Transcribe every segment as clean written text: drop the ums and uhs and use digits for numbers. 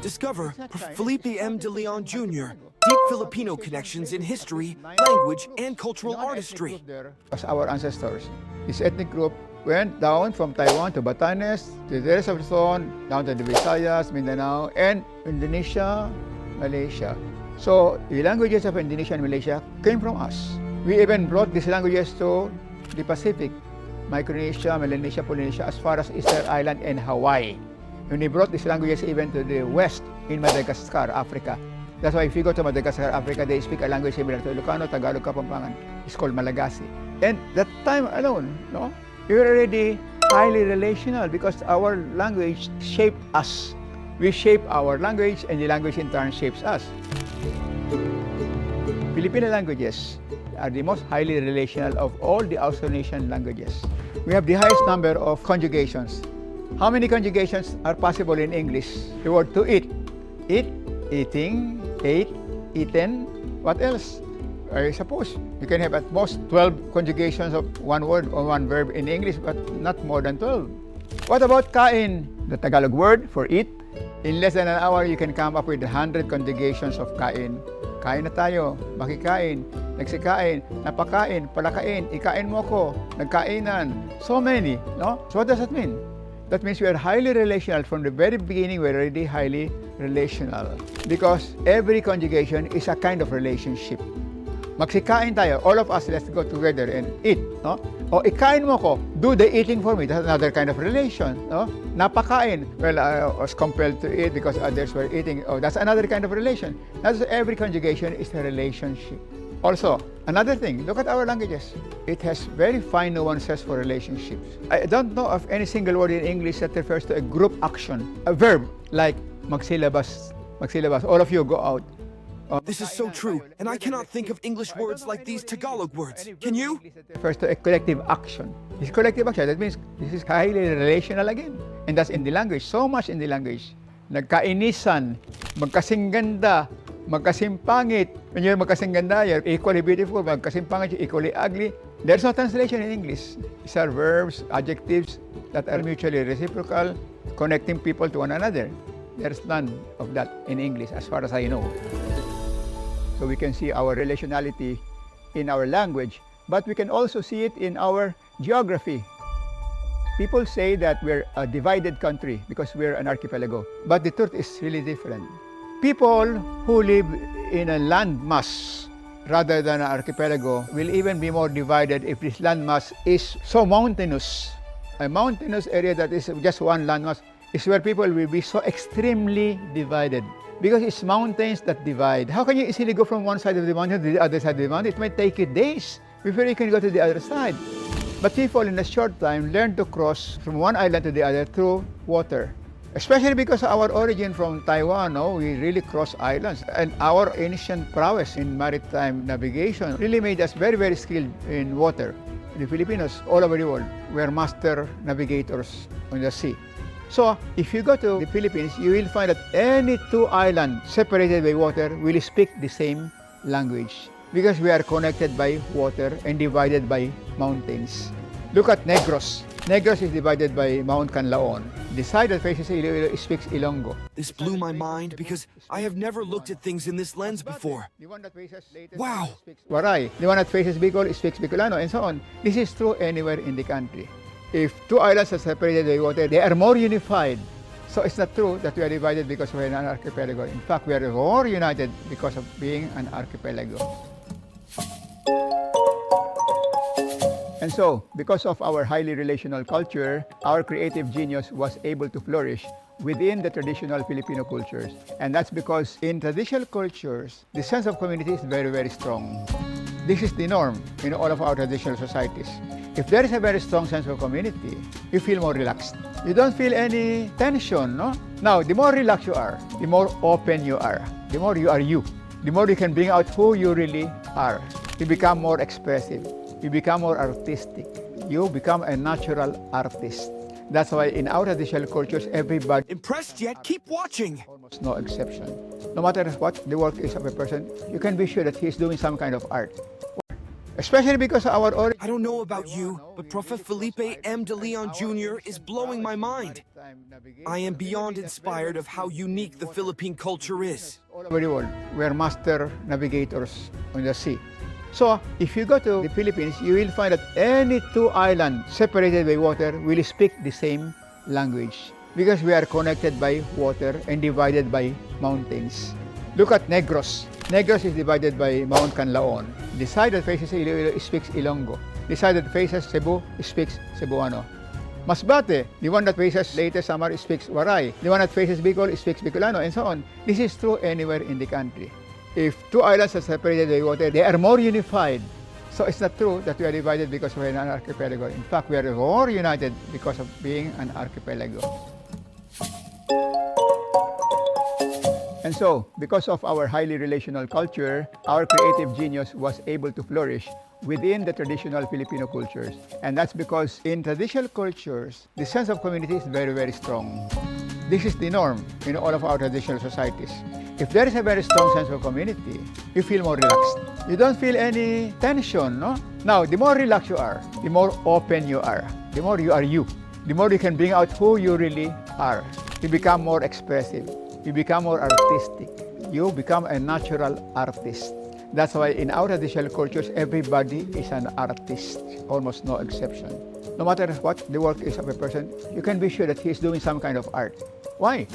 Discover Felipe M. Delan Jr., deep Filipino connections in history, language, and cultural artistry. As our ancestors, this ethnic group went down from Taiwan to Batanes, to the rest of Luzon, down to the Visayas, Mindanao, and Indonesia, Malaysia. So the languages of Indonesia and Malaysia came from us. We even brought these languages to the Pacific, Micronesia, Melanesia, Polynesia, as far as Easter Island and Hawaii. And we brought these languages even to the west in Madagascar, Africa. That's why if you go to Madagascar, Africa, they speak a language similar to Ilocano, Tagalog, Kapampangan. It's called Malagasy. And that time alone, no, we were already highly relational because our language shaped us. We shape our language, and the language in turn shapes us. Filipino languages are the most highly relational of all the Austronesian languages. We have the highest number of conjugations. How many conjugations are possible in English? The word to eat. Eat, eating, ate, eaten. What else? I suppose you can have at most 12 conjugations of one word or one verb in English, but not more than 12. What about kain? The Tagalog word for eat. In less than an hour, you can come up with 100 conjugations of kain. Kain na tayo, makikain, nagsikain, napakain, palakain, ikain mo ko, nagkainan. So many, no? So what does that mean? That means we are highly relational. From the very beginning, we're already highly relational. Because every conjugation is a kind of relationship. Magsikain tayo, all of us, let's go together and eat, no? O ikain mo ko, do the eating for me. That's another kind of relation, no? Napakain, well, I was compelled to eat because others were eating. Oh, that's another kind of relation. That's every conjugation is a relationship. Also, another thing, look at our languages. It has very fine nuances for relationships. I don't know of any single word in English that refers to a group action, a verb like magsilabas, magsilabas. All of you go out. This is so true, and I cannot think of English words like these Tagalog words. Can you? It refers to a collective action. This collective action, that means this is highly relational again. And that's in the language, so much in the language. Nagkainisan, magkasing ganda, magkasing pangit. When you're magkasing ganda, you're equally beautiful. Magkasing pangit, you're equally ugly. There's no translation in English. These are verbs, adjectives that are mutually reciprocal, connecting people to one another. There's none of that in English, as far as I know. So we can see our relationality in our language, but we can also see it in our geography. People say that we're a divided country because we're an archipelago, but the truth is really different. People who live in a landmass rather than an archipelago will even be more divided if this landmass is so mountainous. A mountainous area that is just one landmass is where people will be so extremely divided. Because it's mountains that divide. How can you easily go from one side of the mountain to the other side of the mountain? It might take you days before you can go to the other side. But people in a short time learn to cross from one island to the other through water. Especially because of our origin from Taiwan, no? We really cross islands. And our ancient prowess in maritime navigation really made us very, very skilled in water. The Filipinos all over the world were master navigators on the sea. So, if you go to the Philippines, you will find that any two islands separated by water will speak the same language because we are connected by water and divided by mountains. Look at Negros. Negros is divided by Mount Canlaon. The side that faces Iloilo speaks Ilonggo. This blew my mind because I have never looked at things in this lens before. Wow! Waray. The one that faces Bicol speaks Bicolano, and so on. This is true anywhere in the country. If two islands are separated by water, they are more unified. So it's not true that we are divided because we're an archipelago. In fact, we are more united because of being an archipelago. And so, because of our highly relational culture, our creative genius was able to flourish within the traditional Filipino cultures. And that's because in traditional cultures, the sense of community is very, very strong. This is the norm in all of our traditional societies. If there is a very strong sense of community, you feel more relaxed. You don't feel any tension, no? Now, the more relaxed you are, the more open you are, the more you are you, the more you can bring out who you really are. You become more expressive. You become more artistic. You become a natural artist. That's why in our traditional cultures, everybody... Impressed yet? Keep watching! Almost no exception. No matter what the work is of a person, you can be sure that he is doing some kind of art. especially because our origin. I don't know about you, but Prophet Felipe M. de Leon Jr. is blowing my mind. I am beyond inspired of how unique the Philippine culture is. All over the world, we are master navigators on the sea. So, if you go to the Philippines, you will find that any two islands separated by water will speak the same language because we are connected by water and divided by mountains. Look at Negros. Negros is divided by Mount Canlaon. The side that faces Iloilo speaks Ilonggo. The side that faces Cebu speaks Cebuano. Masbate, the one that faces Leyte Samar speaks Waray. The one that faces Bicol speaks Bicolano, and so on. This is true anywhere in the country. If two islands are separated by water, they are more unified. So it's not true that we are divided because we're an archipelago. In fact, we are more united because of being an archipelago. And so, because of our highly relational culture, our creative genius was able to flourish within the traditional Filipino cultures. And that's because in traditional cultures, the sense of community is very, very strong. This is the norm in all of our traditional societies. If there is a very strong sense of community, you feel more relaxed. You don't feel any tension, no? Now, the more relaxed you are, the more open you are, the more you are you, the more you can bring out who you really are. You become more expressive. You become more artistic. You become a natural artist. That's why in our traditional cultures, everybody is an artist, almost no exception. No matter what the work is of a person, you can be sure that he is doing some kind of art. Why?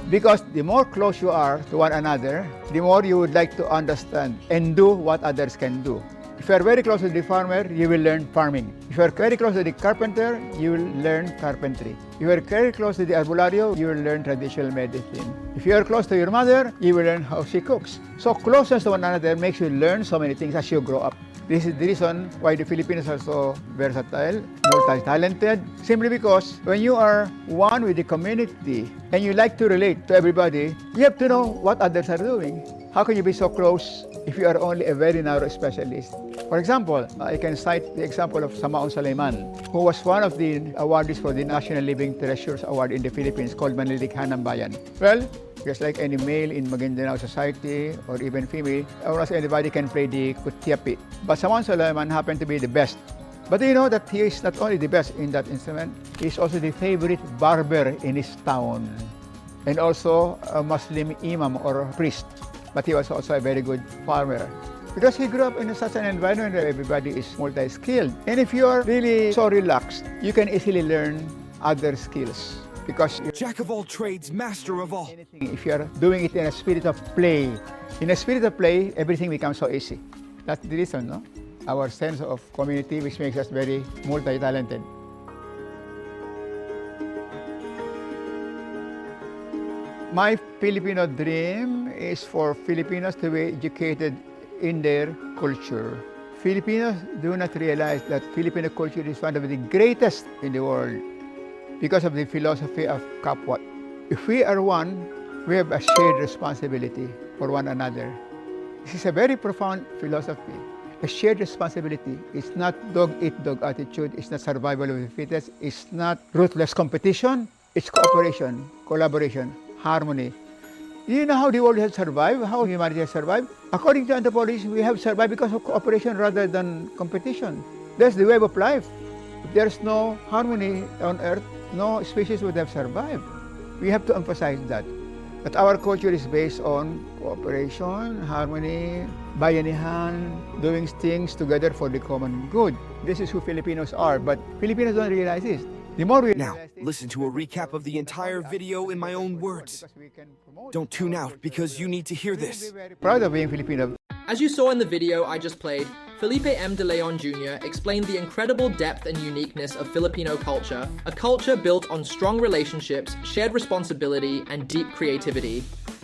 Because the more close you are to one another, the more you would like to understand and do what others can do. If you are very close to the farmer, you will learn farming. If you are very close to the carpenter, you will learn carpentry. If you are very close to the arbolario, you will learn traditional medicine. If you are close to your mother, you will learn how she cooks. So closeness to one another makes you learn so many things as you grow up. This is the reason why the Filipinos are so versatile, multi-talented, simply because when you are one with the community and you like to relate to everybody, you have to know what others are doing. How can you be so close if you are only a very narrow specialist? For example, I can cite the example of Samaon Sulaiman, who was one of the awardees for the National Living Treasures Award in the Philippines called Manlilikhanang Bayan. Well, just like any male in Maguindanao society or even female, almost anybody can play the kutiapi. But Samaon Sulaiman happened to be the best. But do you know that he is not only the best in that instrument, he is also the favorite barber in his town, and also a Muslim imam or priest. But he was also a very good farmer. Because he grew up in such an environment where everybody is multi-skilled. And if you are really so relaxed, you can easily learn other skills. Because Jack of all trades, master of all. If you are doing it in a spirit of play, everything becomes so easy. That's the reason, no? Our sense of community, which makes us very multi-talented. My Filipino dream is for Filipinos to be educated in their culture. Filipinos do not realize that Filipino culture is one of the greatest in the world because of the philosophy of Kapwa. If we are one, we have a shared responsibility for one another. This is a very profound philosophy. A shared responsibility is not dog-eat-dog attitude, it's not survival of the fittest, it's not ruthless competition, it's cooperation, collaboration, harmony. Do you know how the world has survived, how humanity has survived? According to anthropologists, we have survived because of cooperation rather than competition. That's the web of life. If there's no harmony on earth, no species would have survived. We have to emphasize that our culture is based on cooperation, harmony, Bayanihan, doing things together for the common good. This is who Filipinos are, but Filipinos don't realize this. The more we Now, listen to a recap of the entire video in my own words. Don't tune out because you need to hear this. Proud of being Filipino. As you saw in the video I just played, Felipe M. de Leon Jr. explained the incredible depth and uniqueness of Filipino culture, a culture built on strong relationships, shared responsibility, and deep creativity.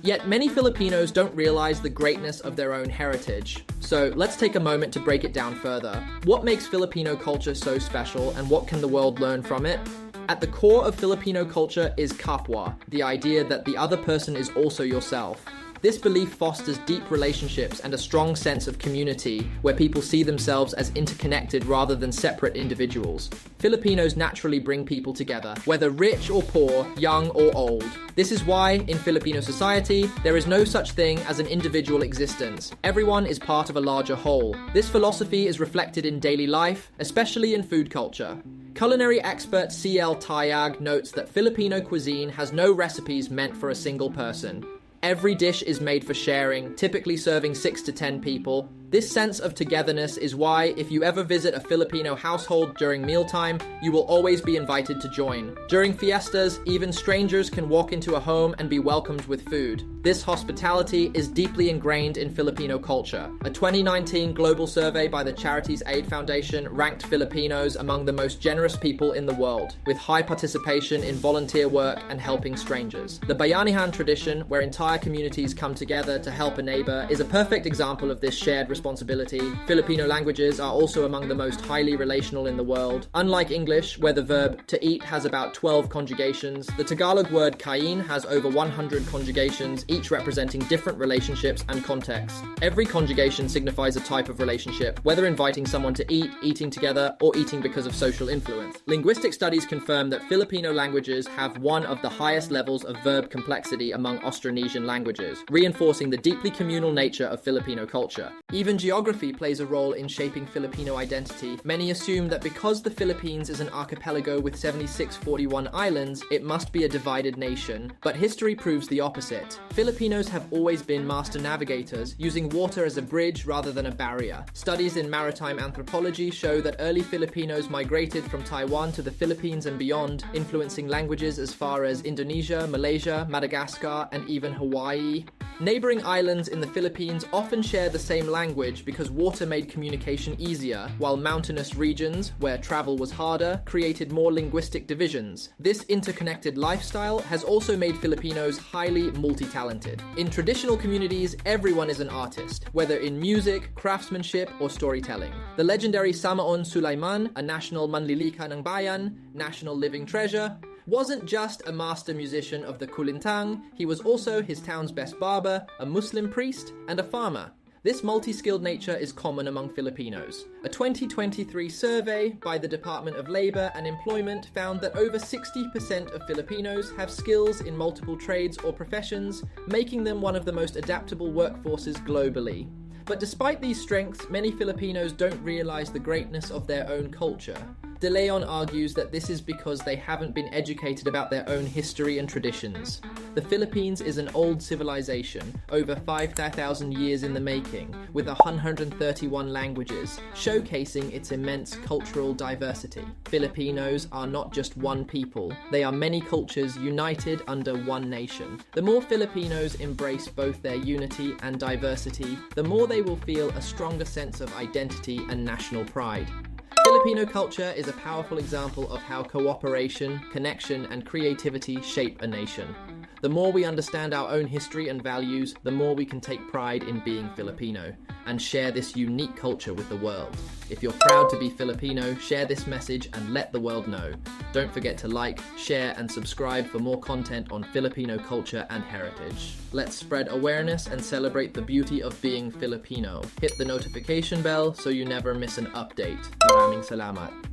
Yet many Filipinos don't realize the greatness of their own heritage. So let's take a moment to break it down further. What makes Filipino culture so special, and what can the world learn from it? At the core of Filipino culture is Kapwa, the idea that the other person is also yourself. This belief fosters deep relationships and a strong sense of community, where people see themselves as interconnected rather than separate individuals. Filipinos naturally bring people together, whether rich or poor, young or old. This is why, in Filipino society, there is no such thing as an individual existence. Everyone is part of a larger whole. This philosophy is reflected in daily life, especially in food culture. Culinary expert C.L. Tayag notes that Filipino cuisine has no recipes meant for a single person. Every dish is made for sharing, typically serving 6 to 10 people. This sense of togetherness is why, if you ever visit a Filipino household during mealtime, you will always be invited to join. During fiestas, even strangers can walk into a home and be welcomed with food. This hospitality is deeply ingrained in Filipino culture. A 2019 global survey by the Charities Aid Foundation ranked Filipinos among the most generous people in the world, with high participation in volunteer work and helping strangers. The Bayanihan tradition, where entire communities come together to help a neighbor, is a perfect example of this shared responsibility. Filipino languages are also among the most highly relational in the world. Unlike English, where the verb to eat has about 12 conjugations, the Tagalog word kain has over 100 conjugations, each representing different relationships and contexts. Every conjugation signifies a type of relationship, whether inviting someone to eat, eating together, or eating because of social influence. Linguistic studies confirm that Filipino languages have one of the highest levels of verb complexity among Austronesian languages, reinforcing the deeply communal nature of Filipino culture. Even geography plays a role in shaping Filipino identity. Many assume that because the Philippines is an archipelago with 7641 islands, it must be a divided nation. But history proves the opposite. Filipinos have always been master navigators, using water as a bridge rather than a barrier. Studies in maritime anthropology show that early Filipinos migrated from Taiwan to the Philippines and beyond, influencing languages as far as Indonesia, Malaysia, Madagascar, and even Hawaii. Neighboring islands in the Philippines often share the same language because water made communication easier, while mountainous regions, where travel was harder, created more linguistic divisions. This interconnected lifestyle has also made Filipinos highly multi-talented. In traditional communities, everyone is an artist, whether in music, craftsmanship, or storytelling. The legendary Samaon Sulaiman, a national manlilika ng bayan, national living treasure, wasn't just a master musician of the kulintang, he was also his town's best barber, a Muslim priest, and a farmer. This multi-skilled nature is common among Filipinos. A 2023 survey by the Department of Labor and Employment found that over 60% of Filipinos have skills in multiple trades or professions, making them one of the most adaptable workforces globally. But despite these strengths, many Filipinos don't realize the greatness of their own culture. Delan argues that this is because they haven't been educated about their own history and traditions. The Philippines is an old civilization, over 5,000 years in the making, with 131 languages, showcasing its immense cultural diversity. Filipinos are not just one people, they are many cultures united under one nation. The more Filipinos embrace both their unity and diversity, the more they will feel a stronger sense of identity and national pride. Filipino culture is a powerful example of how cooperation, connection, and creativity shape a nation. The more we understand our own history and values, the more we can take pride in being Filipino and share this unique culture with the world. If you're proud to be Filipino, share this message and let the world know. Don't forget to like, share, and subscribe for more content on Filipino culture and heritage. Let's spread awareness and celebrate the beauty of being Filipino. Hit the notification bell so you never miss an update. Maraming salamat.